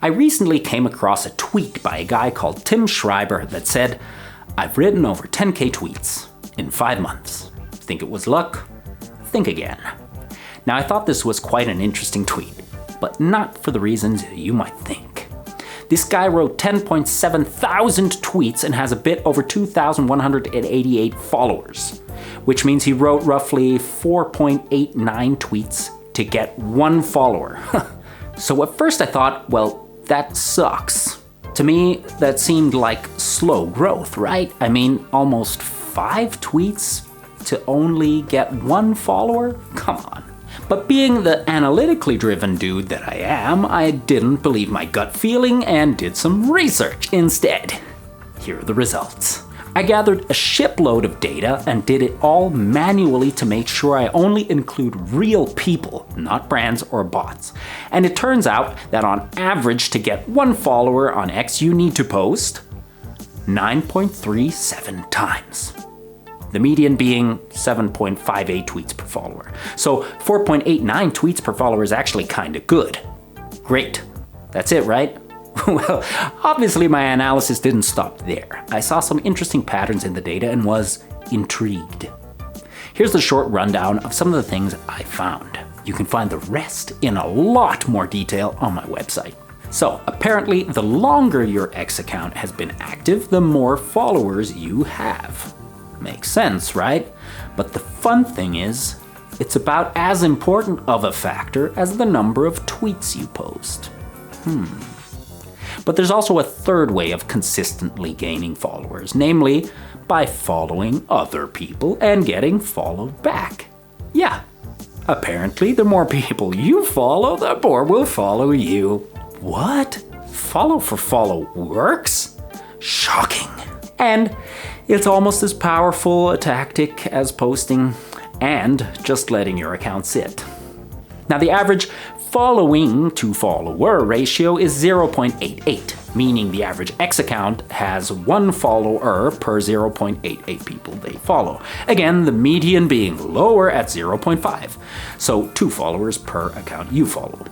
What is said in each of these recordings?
I recently came across a tweet by a guy called Tim Schreiber that said, "I've written over 10k tweets in 5 months. Think it was luck? Think again." Now I thought this was quite an interesting tweet, but not for the reasons you might think. This guy wrote 10.7 thousand tweets and has a bit over 2,188 followers, which means he wrote roughly 4.89 tweets to get 1 follower. So at first I thought, well, that sucks. To me, that seemed like slow growth, right? I mean, almost 5 tweets to only get 1 follower? Come on. But being the analytically driven dude that I am, I didn't believe my gut feeling and did some research instead. Here are the results. I gathered a shipload of data and did it all manually to make sure I only include real people, not brands or bots. And it turns out that on average, to get 1 follower on X, you need to post 9.37 times. The median being 7.58 tweets per follower. So 4.89 tweets per follower is actually kinda good. Great. That's it, right? Well, obviously my analysis didn't stop there. I saw some interesting patterns in the data and was intrigued. Here's the short rundown of some of the things I found. You can find the rest in a lot more detail on my website. So apparently the longer your X account has been active, the more followers you have. Makes sense, right? But the fun thing is, it's about as important of a factor as the number of tweets you post. But there's also a third way of consistently gaining followers, namely by following other people and getting followed back. Yeah, apparently the more people you follow, the more will follow you. What? Follow for follow works? Shocking. And it's almost as powerful a tactic as posting and just letting your account sit. Now the average following to follower ratio is 0.88, meaning the average X account has 1 follower per 0.88 people they follow. Again, the median being lower at 0.5, so 2 followers per account you follow.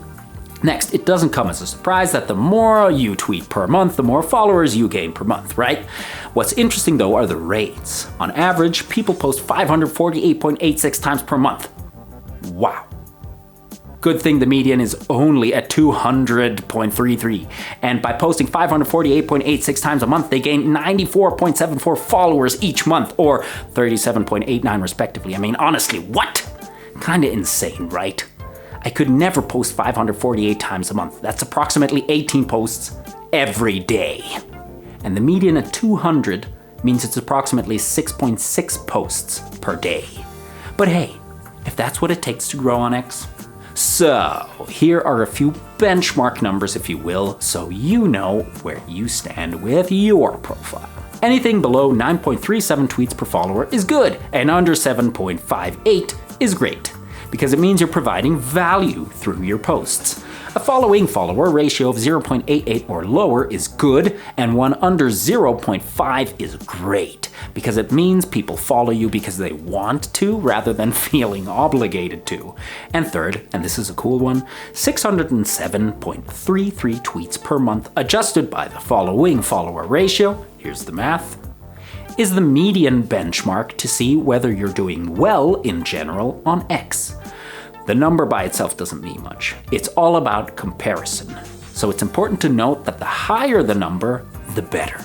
Next, it doesn't come as a surprise that the more you tweet per month, the more followers you gain per month, right? What's interesting though are the rates. On average, people post 548.86 times per month. Wow. Good thing the median is only at 200.33, and by posting 548.86 times a month, they gain 94.74 followers each month, or 37.89 respectively. I mean, honestly, what? Kinda insane, right? I could never post 548 times a month. That's approximately 18 posts every day. And the median at 200 means it's approximately 6.6 posts per day. But hey, if that's what it takes to grow on X. So, here are a few benchmark numbers, if you will, so you know where you stand with your profile. Anything below 9.37 tweets per follower is good, and under 7.58 is great, because it means you're providing value through your posts. A following follower ratio of 0.88 or lower is good, and one under 0.5 is great, because it means people follow you because they want to rather than feeling obligated to. And third, and this is a cool one, 607.33 tweets per month adjusted by the following follower ratio, here's the math, is the median benchmark to see whether you're doing well in general on X. The number by itself doesn't mean much. It's all about comparison. So it's important to note that the higher the number, the better.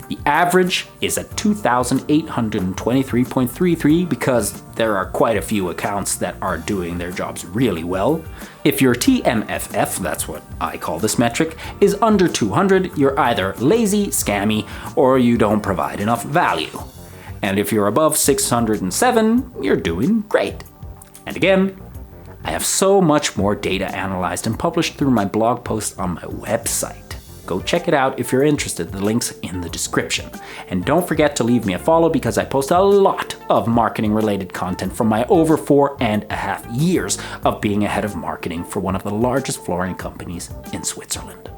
The average is at 2,823.33 because there are quite a few accounts that are doing their jobs really well. If your TMFF, that's what I call this metric, is under 200, you're either lazy, scammy, or you don't provide enough value. And if you're above 607, you're doing great. And again, I have so much more data analyzed and published through my blog post on my website. Go check it out if you're interested, the link's in the description. And don't forget to leave me a follow because I post a lot of marketing related content from my over 4.5 years of being a head of marketing for one of the largest flooring companies in Switzerland.